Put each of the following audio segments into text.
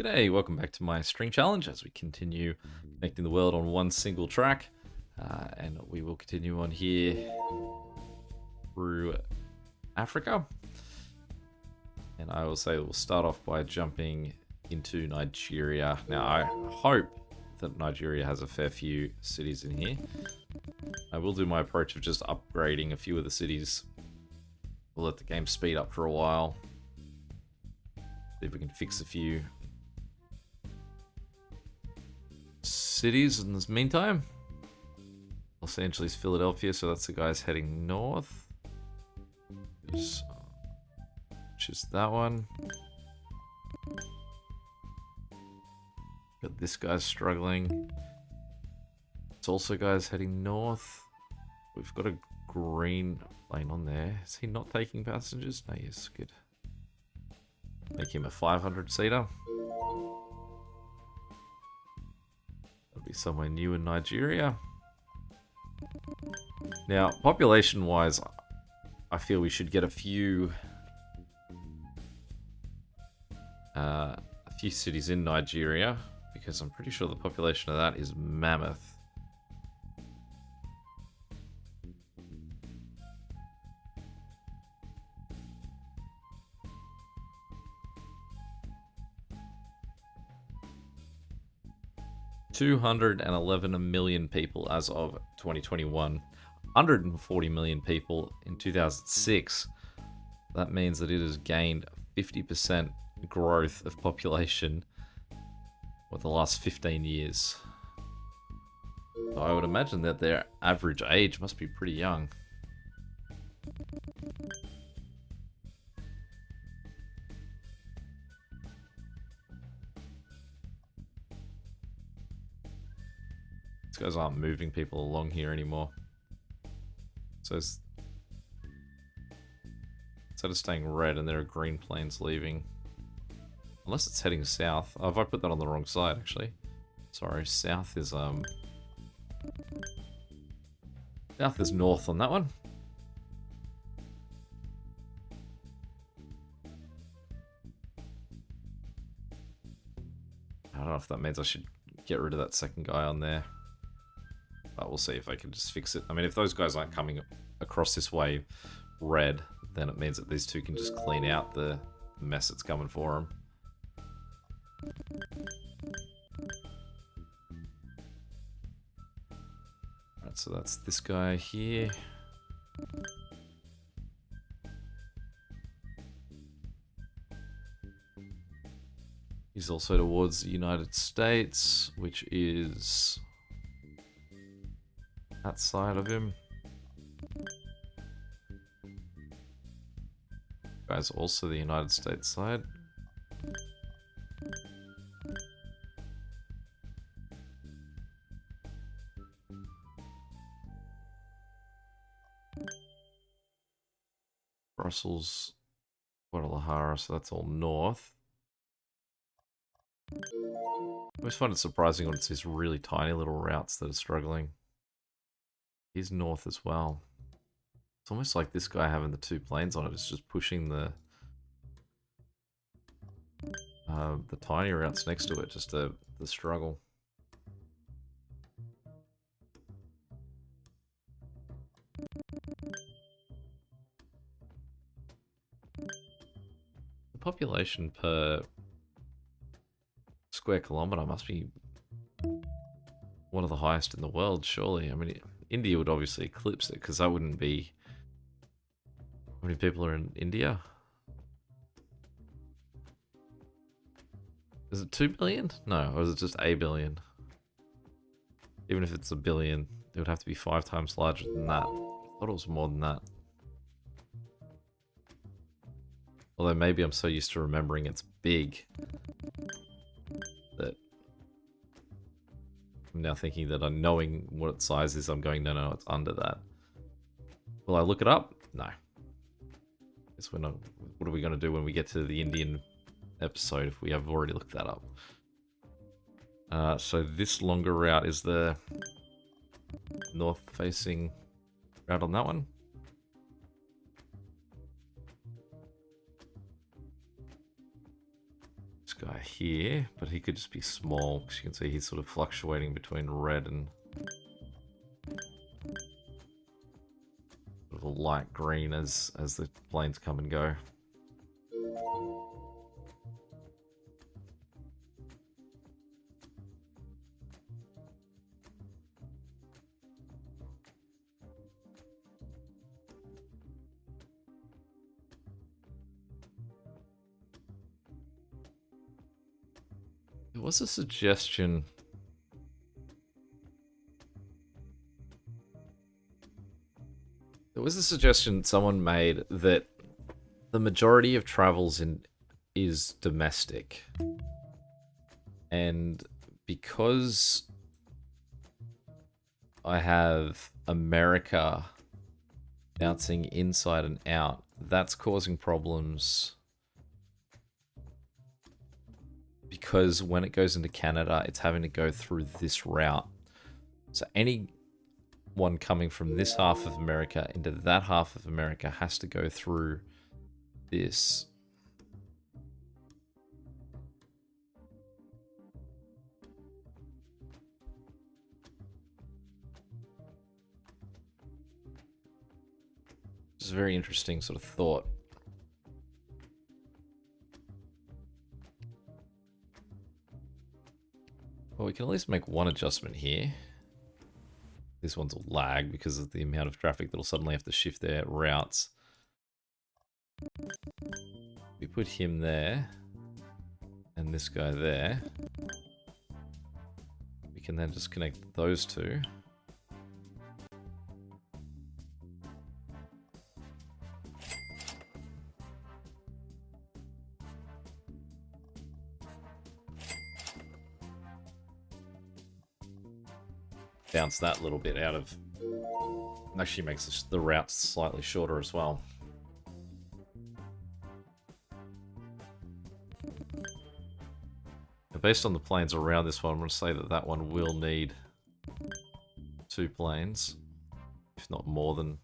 G'day, welcome back to my string challenge as we continue connecting the world on one single track. And we will continue on here through Africa. And I will say we'll start off by jumping into Nigeria. Now, I hope that Nigeria has a fair few cities in here. I will do my approach of just upgrading a few of the cities. We'll let the game speed up for a while. See if we can fix a few cities in this meantime. Los Angeles, Philadelphia, so that's the guys heading north. Which is that one. Got this guy's struggling. It's also guys heading north. We've got a green plane on there. Is he not taking passengers? No, yes, good. Make him a 500-seater. That'll be somewhere new in Nigeria. Now, population-wise, I feel we should get a few cities in Nigeria, because I'm pretty sure the population of that is mammoth. $211 million people as of 2021. 140 million people in 2006. That means that it has gained 50% growth of population for the last 15 years. So I would imagine that their average age must be pretty young. These guys aren't moving people along here anymore. So instead of staying red and there are green planes leaving. Unless it's heading south. Oh, have I put that on the wrong side, actually? Sorry, south is north on that one. I don't know if that means I should get rid of that second guy on there. But we'll see if I can just fix it. I mean, if those guys aren't coming across this way red, then it means that these two can just clean out the mess that's coming for them. Alright, so that's this guy here. He's also towards the United States, which is that side of him. Guys, also the United States side. Brussels, Guadalajara, so that's all north. I always find it surprising when it's these really tiny little routes that are struggling. He's north as well. It's almost like this guy having the two planes on it is just pushing the tiny routes next to it, just the struggle. The population per square kilometer must be one of the highest in the world, surely. I mean, India would obviously eclipse it, because that wouldn't be... How many people are in India? Is it 2 billion? No, or is it just a billion? Even if it's a billion, it would have to be 5 times larger than that. I thought it was more than that. Although maybe I'm so used to remembering it's big that I'm now thinking that I'm knowing what its size is, I'm going, no, it's under that. Will I look it up? No. Guess we're not. What are we going to do when we get to the Indian episode if we have already looked that up? So this longer route is the north-facing route on that one. guy here, but he could just be small, because you can see he's sort of fluctuating between red and sort of a light green as the planes come and go. There was a suggestion. There was a suggestion someone made that the majority of travels is domestic. And because I have America bouncing inside and out, that's causing problems. Because when it goes into Canada, it's having to go through this route. So anyone coming from this half of America into that half of America has to go through this. It's a very interesting sort of thought. Well, we can at least make one adjustment here. This one's a lag because of the amount of traffic that'll suddenly have to shift their routes. We put him there and this guy there. We can then just connect those two. Bounce that little bit out of... Actually makes the routes slightly shorter as well. And based on the planes around this one, I'm going to say that that one will need 2 planes, if not more than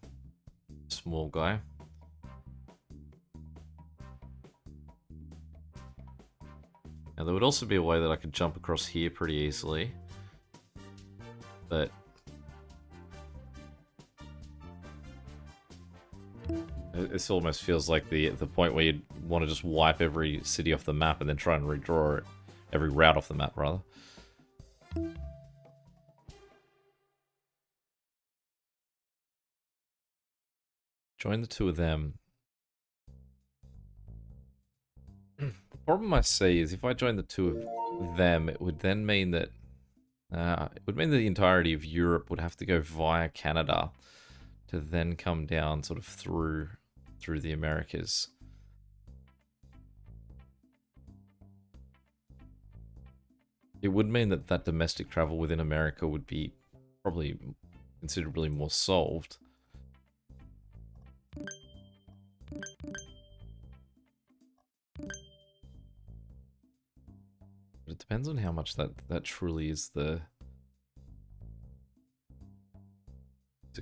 a small guy. Now there would also be a way that I could jump across here pretty easily. But this almost feels like the point where you'd want to just wipe every city off the map and then try and redraw it, every route off the map, rather. Join the 2 of them. The problem I see is if I join the 2 of them, it would then mean that it would mean that the entirety of Europe would have to go via Canada to then come down sort of through the Americas. It would mean that that domestic travel within America would be probably considerably more solved. But it depends on how much that truly is the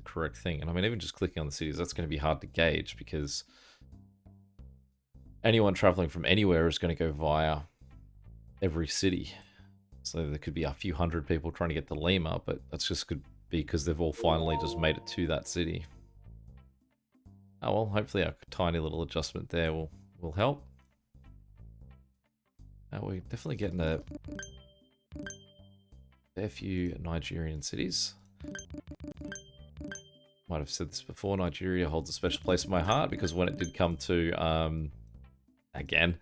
correct thing. And I mean, even just clicking on the cities, that's going to be hard to gauge because anyone traveling from anywhere is going to go via every city. So there could be a few hundred people trying to get to Lima, but that's just could be because they've all finally just made it to that city. Oh well, hopefully a tiny little adjustment there will help. We're definitely getting a fair few Nigerian cities. Might have said this before, Nigeria holds a special place in my heart because when it did come to, again,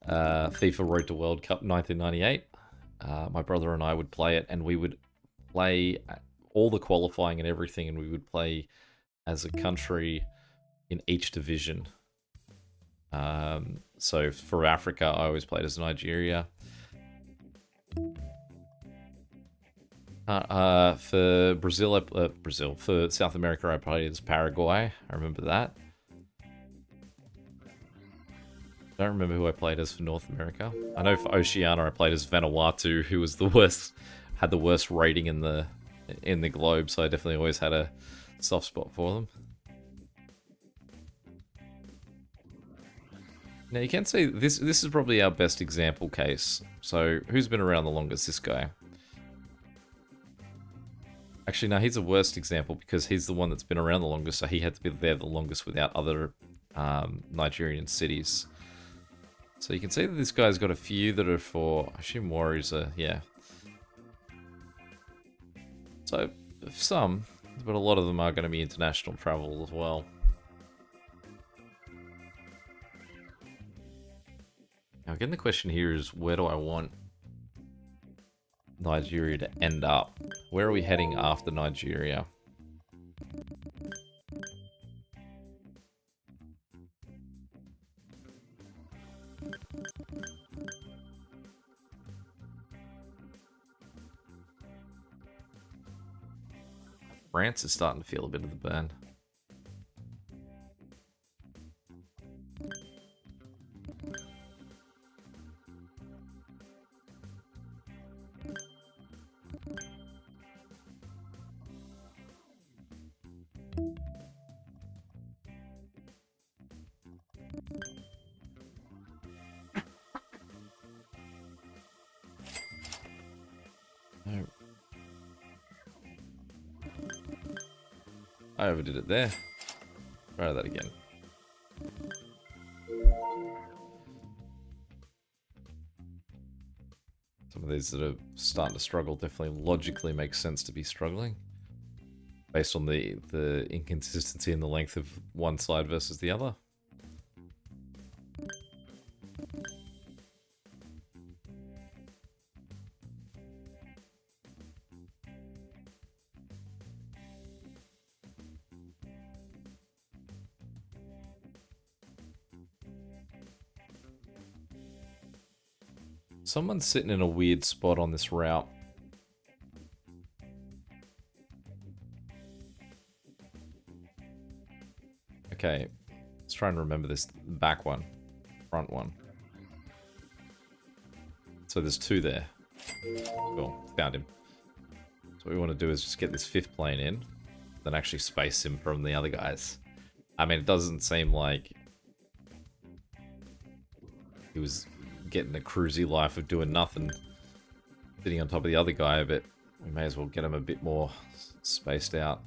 FIFA Road to World Cup 1998, my brother and I would play it, and we would play all the qualifying and everything, and we would play as a country in each division. So for Africa, I always played as Nigeria. For Brazil, for South America, I played as Paraguay. I remember that. I don't remember who I played as for North America. I know for Oceania, I played as Vanuatu, who was the worst, had the worst rating in the globe. So I definitely always had a soft spot for them. Now you can say this is probably our best example case. So who's been around the longest? This guy. Actually, no, he's the worst example because he's the one that's been around the longest, so he had to be there the longest without other Nigerian cities. So you can see that this guy's got a few that are for, I assume warriors are, yeah. So, some, but a lot of them are going to be international travel as well. Now again, the question here is, where do I want Nigeria to end up? Where are we heading after Nigeria? France is starting to feel a bit of the burn. No. I overdid it there. Try that again. Some of these that are starting to struggle definitely logically make sense to be struggling. Based on the inconsistency in the length of one side versus the other. Someone's sitting in a weird spot on this route. Okay, let's try and remember this back one, front one. So there's two there. Cool, found him. So what we want to do is just get this fifth plane in, then actually space him from the other guys. I mean, it doesn't seem like he was getting a cruisy life of doing nothing, sitting on top of the other guy, but we may as well get him a bit more spaced out.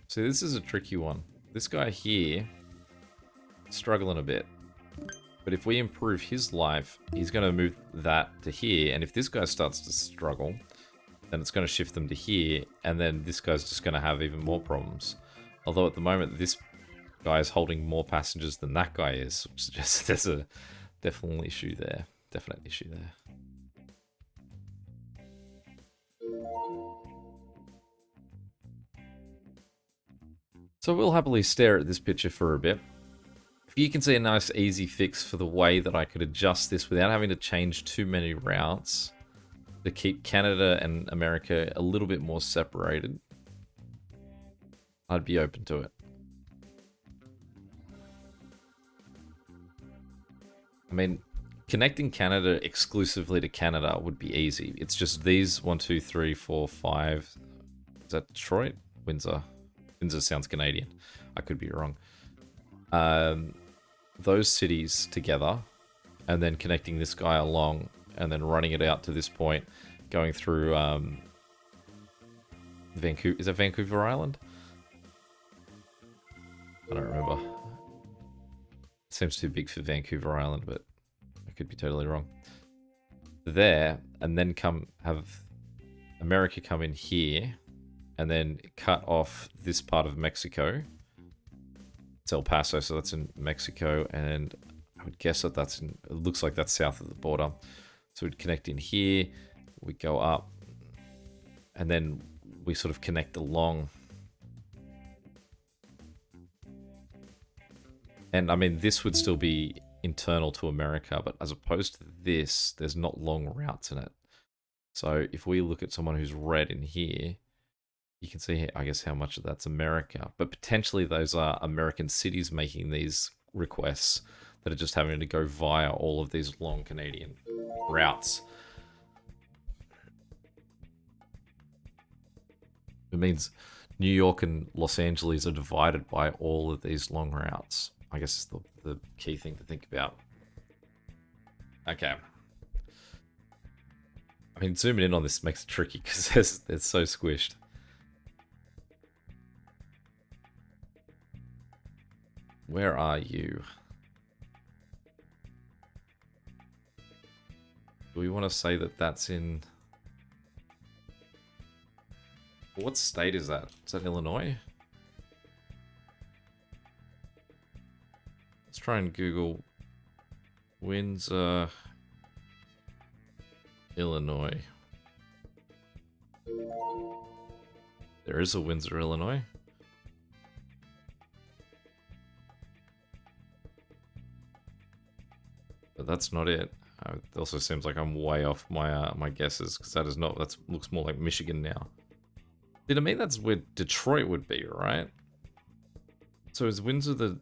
See, this is a tricky one. This guy here, struggling a bit. But if we improve his life, he's going to move that to here. And if this guy starts to struggle, then it's going to shift them to here. And then this guy's just going to have even more problems. Although at the moment, this guy is holding more passengers than that guy is, which suggests there's a definite issue there. Definite issue there. So we'll happily stare at this picture for a bit. If you can see a nice easy fix for the way that I could adjust this without having to change too many routes to keep Canada and America a little bit more separated, I'd be open to it. I mean, connecting Canada exclusively to Canada would be easy. It's just these 1, 2, 3, 4, 5. Is that Detroit? Windsor. Windsor sounds Canadian. I could be wrong. Those cities together, and then connecting this guy along, and then running it out to this point, going through Vancouver. Is that Vancouver Island? I don't remember. It seems too big for Vancouver Island, but I could be totally wrong. There, and then have America come in here, and then cut off this part of Mexico. It's El Paso, so that's in Mexico, and I would guess that that's in, it looks like that's south of the border. So we'd connect in here, we go up, and then we sort of connect along. And I mean, this would still be internal to America, but as opposed to this, there's not long routes in it. So if we look at someone who's red in here, you can see, I guess, how much of that's America. But potentially those are American cities making these requests that are just having to go via all of these long Canadian routes. It means New York and Los Angeles are divided by all of these long routes. I guess is the key thing to think about. Okay. I mean, zooming in on this makes it tricky because it's so squished. Where are you? Do we want to say that that's in... What state is that? Is that Illinois? Let's try and Google Windsor, Illinois. There is a Windsor, Illinois. But that's not it. It also seems like I'm way off my my guesses because that is not. That looks more like Michigan now. Did it mean that's where Detroit would be, right? So is Windsor the...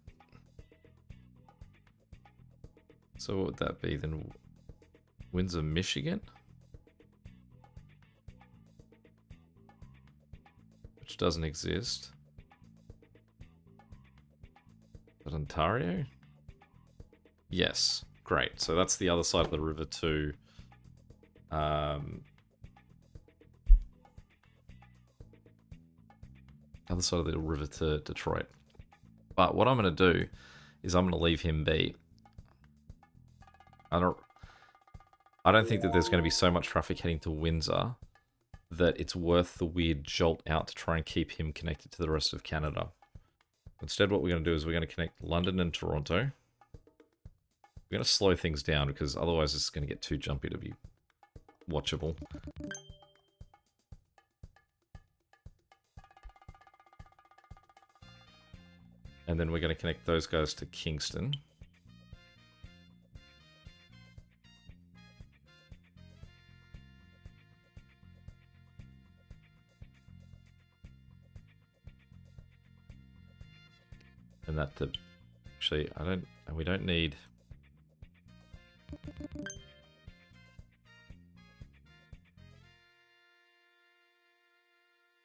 So what would that be then? Windsor, Michigan? Which doesn't exist. Is that Ontario? Yes. Great. So that's the other side of the river to... other side of the river to Detroit. But what I'm going to do is I'm going to leave him be. I don't think that there's going to be so much traffic heading to Windsor that it's worth the weird jolt out to try and keep him connected to the rest of Canada. Instead, what we're going to do is we're going to connect London and Toronto. We're going to slow things down because otherwise it's going to get too jumpy to be watchable. And then we're going to connect those guys to Kingston. And that to... Actually, we don't need...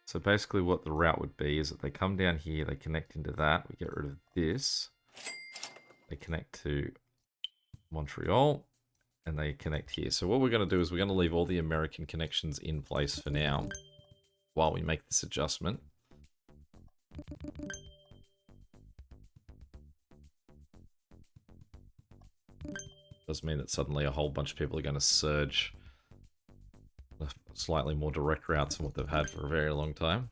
So basically what the route would be is that they come down here, they connect into that, we get rid of this, they connect to Montreal, and they connect here. So what we're going to do is we're going to leave all the American connections in place for now, while we make this adjustment. Does mean that suddenly a whole bunch of people are going to surge slightly more direct routes than what they've had for a very long time.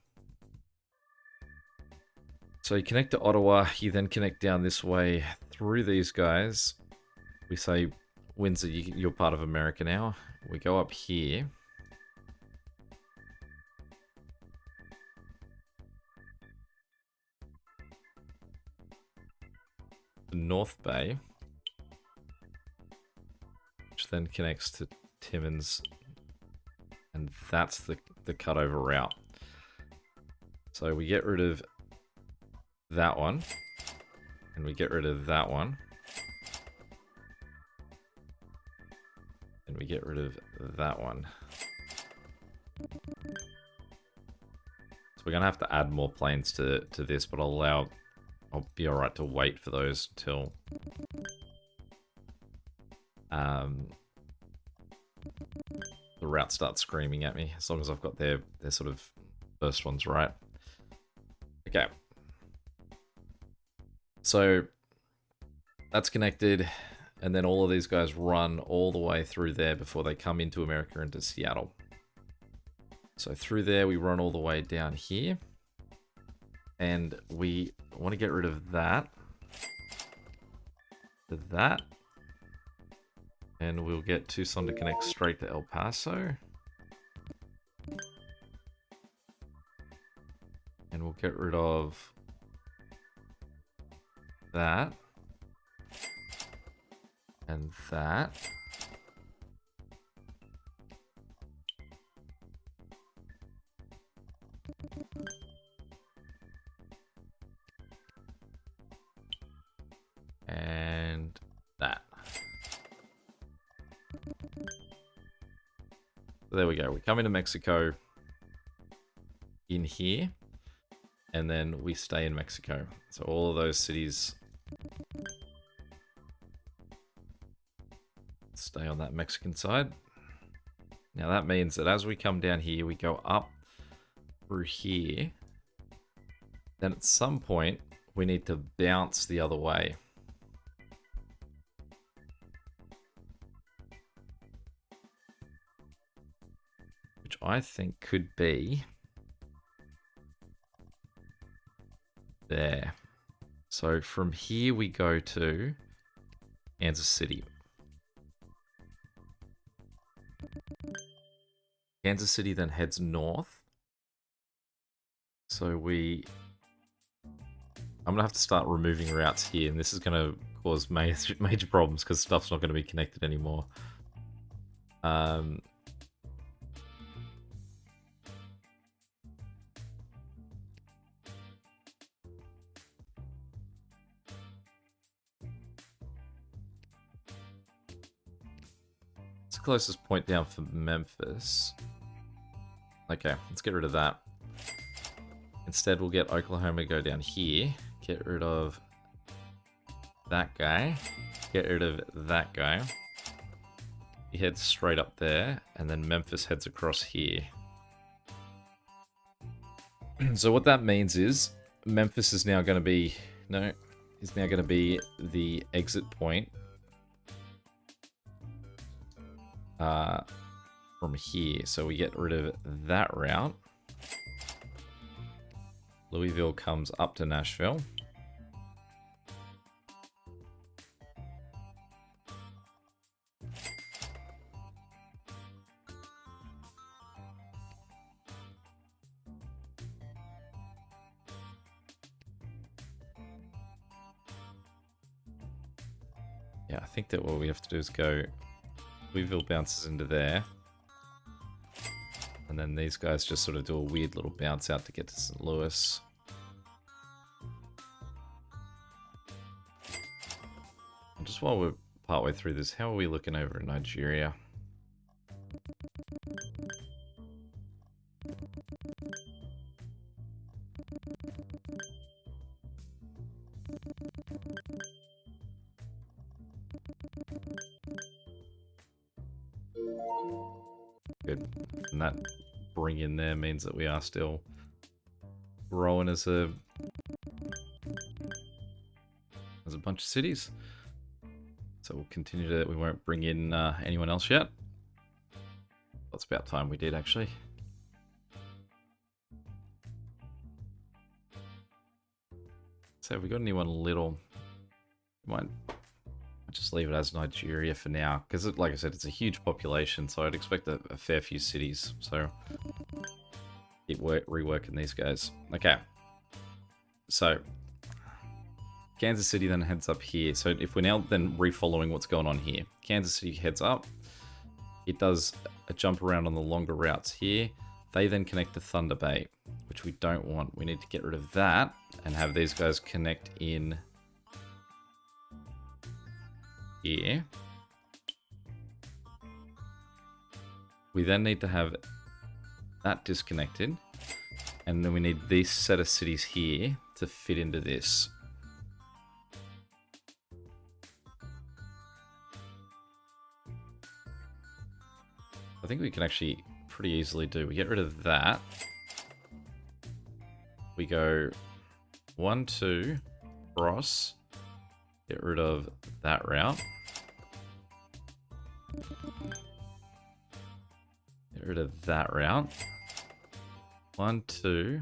So you connect to Ottawa, you then connect down this way through these guys. We say, Windsor, you're part of America now. We go up here. The North Bay, which then connects to Timmins. And that's the cutover route. So we get rid of that one. And we get rid of that one. And we get rid of that one. So we're going to have to add more planes to this, but I'll be alright to wait for those until... the route starts screaming at me, as long as I've got their sort of first ones right. Okay. So that's connected, and then all of these guys run all the way through there before they come into America, into Seattle. So through there, we run all the way down here, and we want to get rid of that, to that. And we'll get Tucson to connect straight to El Paso. And we'll get rid of that. And that. And that. There we go. We come into Mexico in here. and then we stay in Mexico. So all of those cities stay on that Mexican side. Now that means that as we come down here, we go up through here. Then at some point, we need to bounce the other way. Which I think could be there. So from here we go to Kansas City. Kansas City then heads north. So I'm going to have to start removing routes here, and this is going to cause major problems because stuff's not going to be connected anymore. It's the closest point down for Memphis. Okay, let's get rid of that. Instead, we'll get Oklahoma to go down here. Get rid of that guy. Get rid of that guy. He heads straight up there, and then Memphis heads across here. So what that means is Memphis is now going to be... No, is now going to be the exit point from here. So we get rid of that route. Louisville comes up to Nashville. Yeah, I think that what we have to do is go... Louisville bounces into there. And then these guys just sort of do a weird little bounce out to get to St. Louis. And just while we're partway through this, how are we looking over in Nigeria? Good. And that bring in there means that we are still growing as a bunch of cities. So we'll continue to, we won't bring in anyone else yet. That's about time we did, actually. So have we got anyone little? Might just leave it as Nigeria for now, because like I said, it's a huge population, so I'd expect a fair few cities. So keep reworking these guys. Okay, so Kansas City then heads up here. So if we're now then refollowing what's going on here, Kansas City heads up. It does a jump around on the longer routes here. They then connect to Thunder Bay, which we don't want. We need to get rid of that and have these guys connect in here. We then need to have that disconnected, and then we need this set of cities here to fit into this. I think we can actually pretty easily do. We get rid of that. We go 1, 2, cross. Get rid of that route. Get rid of that route. 1, 2.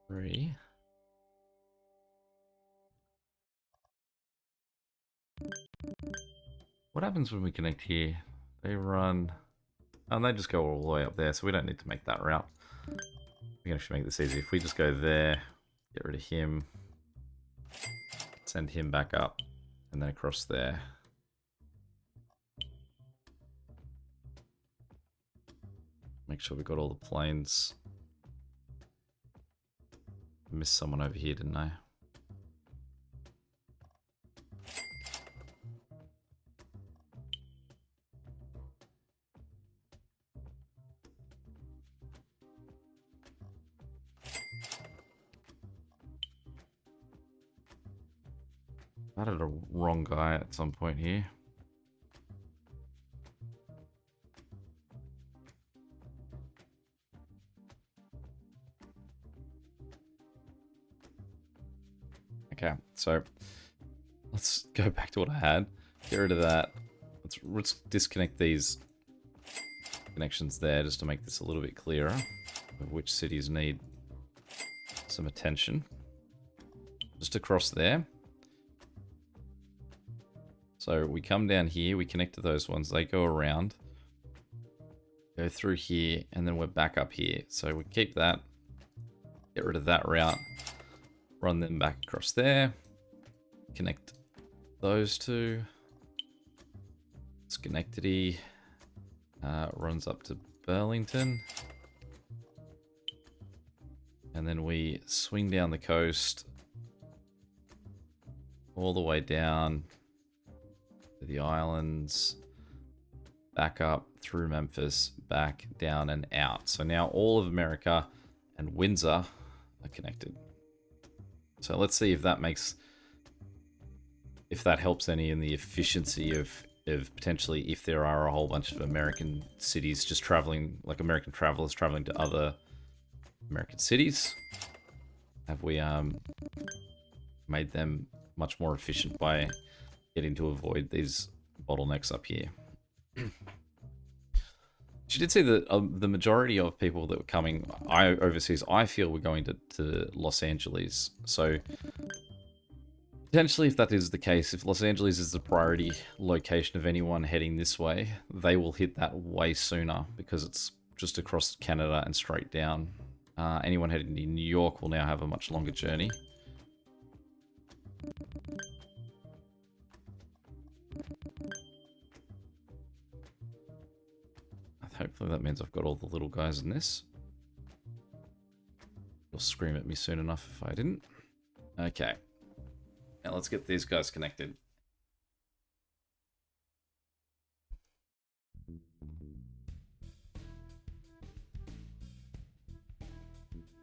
Three. What happens when we connect here? They run... and they just go all the way up there, so we don't need to make that route. We can actually make this easy. If we just go there, get rid of him, send him back up, and then across there. Make sure we got all the planes. Missed someone over here, didn't I? added a wrong guy at some point here. Okay, so let's go back to what I had. Get rid of that. Let's disconnect these connections there just to make this a little bit clearer of which cities need some attention. Just across there. So we come down here, we connect to those ones, they go around, go through here, and then we're back up here. So we keep that, get rid of that route, run them back across there, connect those two. Schenectady runs up to Burlington. And then we swing down the coast all the way down to the islands, back up through Memphis, back down and out. So now all of America and Windsor are connected. So let's see if that helps any in the efficiency of potentially if there are a whole bunch of American cities just traveling, like American travelers traveling to other American cities. Have we made them much more efficient by getting to avoid these bottlenecks up here? She did say that the majority of people that were coming overseas, I feel, were going to Los Angeles. So potentially, if that is the case, if Los Angeles is the priority location of anyone heading this way, they will hit that way sooner because it's just across Canada and straight down. Anyone heading to New York will now have a much longer journey. Hopefully that means I've got all the little guys in this. You'll scream at me soon enough if I didn't. Okay. Now let's get these guys connected.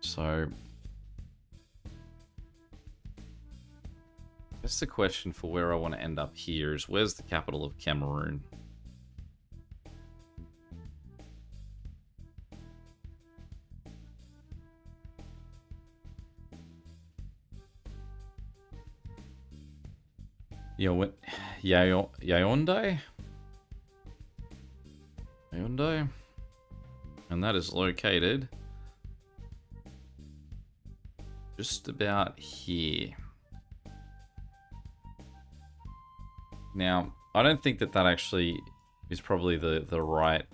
So, I guess the question for where I want to end up here is, where's the capital of Cameroon? Yaoundé? Yaoundé? And that is located just about here. Now, I don't think that actually is probably the right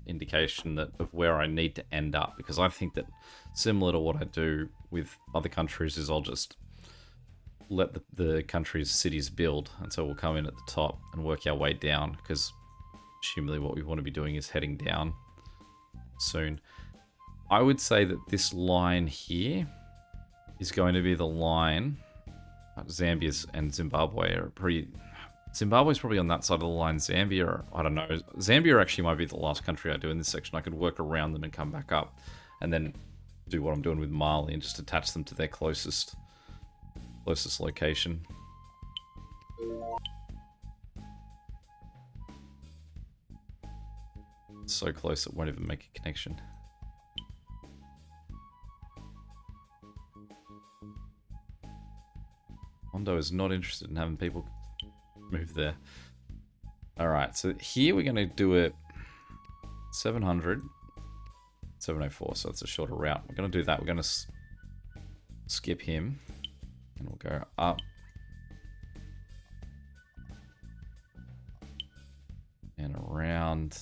indication of where I need to end up, because I think that similar to what I do with other countries is I'll just let the country's cities build, and so we'll come in at the top and work our way down, because presumably what we want to be doing is heading down soon. I would say that this line here is going to be the line. Zambia and Zimbabwe are pretty... Zimbabwe's probably on that side of the line. Zambia, I don't know. Zambia actually might be the last country I do in this section. I could work around them and come back up, and then do what I'm doing with Mali and just attach them to their closest location. It's so close it won't even make a connection. Mondo is not interested in having people move there. Alright, so here we're going to do it 700, 704, so it's a shorter route. We're going to do that. We're going to skip him, and we'll go up. And around.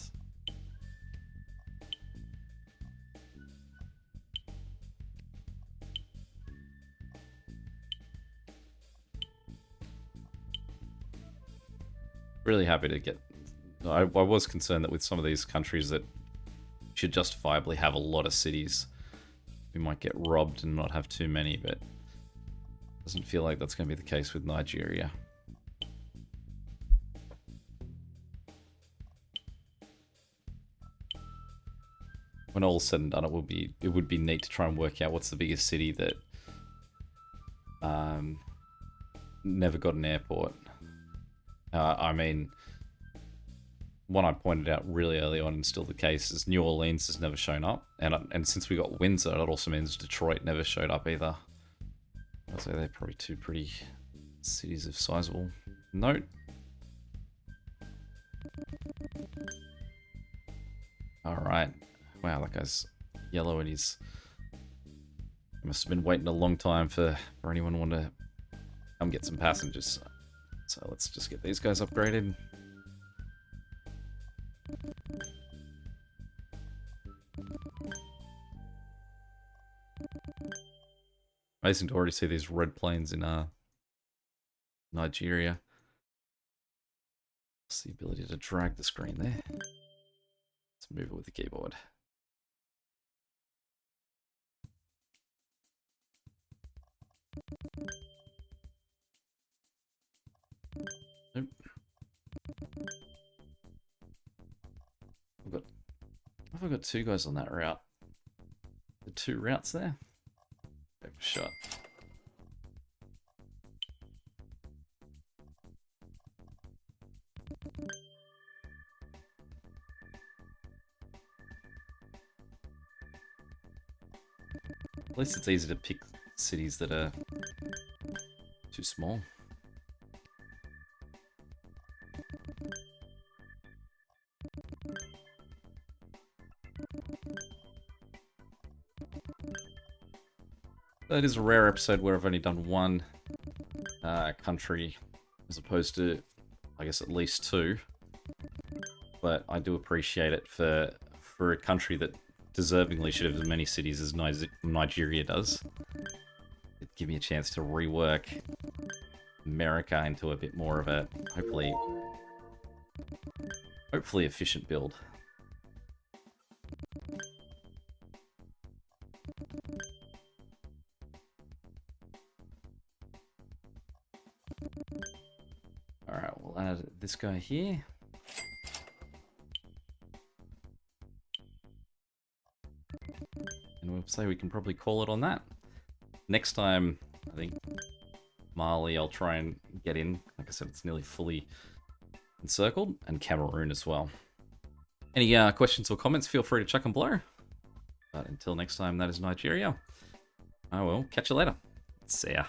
Really happy to get... I was concerned that with some of these countries that should justifiably have a lot of cities, we might get robbed and not have too many, but doesn't feel like that's going to be the case with Nigeria. When all's said and done, it would be neat to try and work out what's the biggest city that never got an airport. I mean, one I pointed out really early on and still the case is New Orleans has never shown up. And since we got Windsor, that also means Detroit never showed up either. I'd say they're probably two pretty cities of sizable note. Alright. Wow, that guy's yellow and he's... Must have been waiting a long time for anyone want to come get some passengers. So let's just get these guys upgraded. Amazing to already see these red planes in Nigeria. What's the ability to drag the screen there? Let's move it with the keyboard. Nope. I've got two guys on that route. The two routes there. Take a shot. At least it's easy to pick cities that are too small. That is a rare episode where I've only done one country as opposed to, I guess, at least two. But I do appreciate it for a country that deservingly should have as many cities as Nigeria does. It'd give me a chance to rework America into a bit more of a, hopefully efficient build. Alright, we'll add this guy here. And we'll say we can probably call it on that. Next time, I think Mali I'll try and get in. Like I said, it's nearly fully encircled. And Cameroon as well. Any questions or comments, feel free to chuck them below. But until next time, that is Nigeria. I will catch you later. See ya.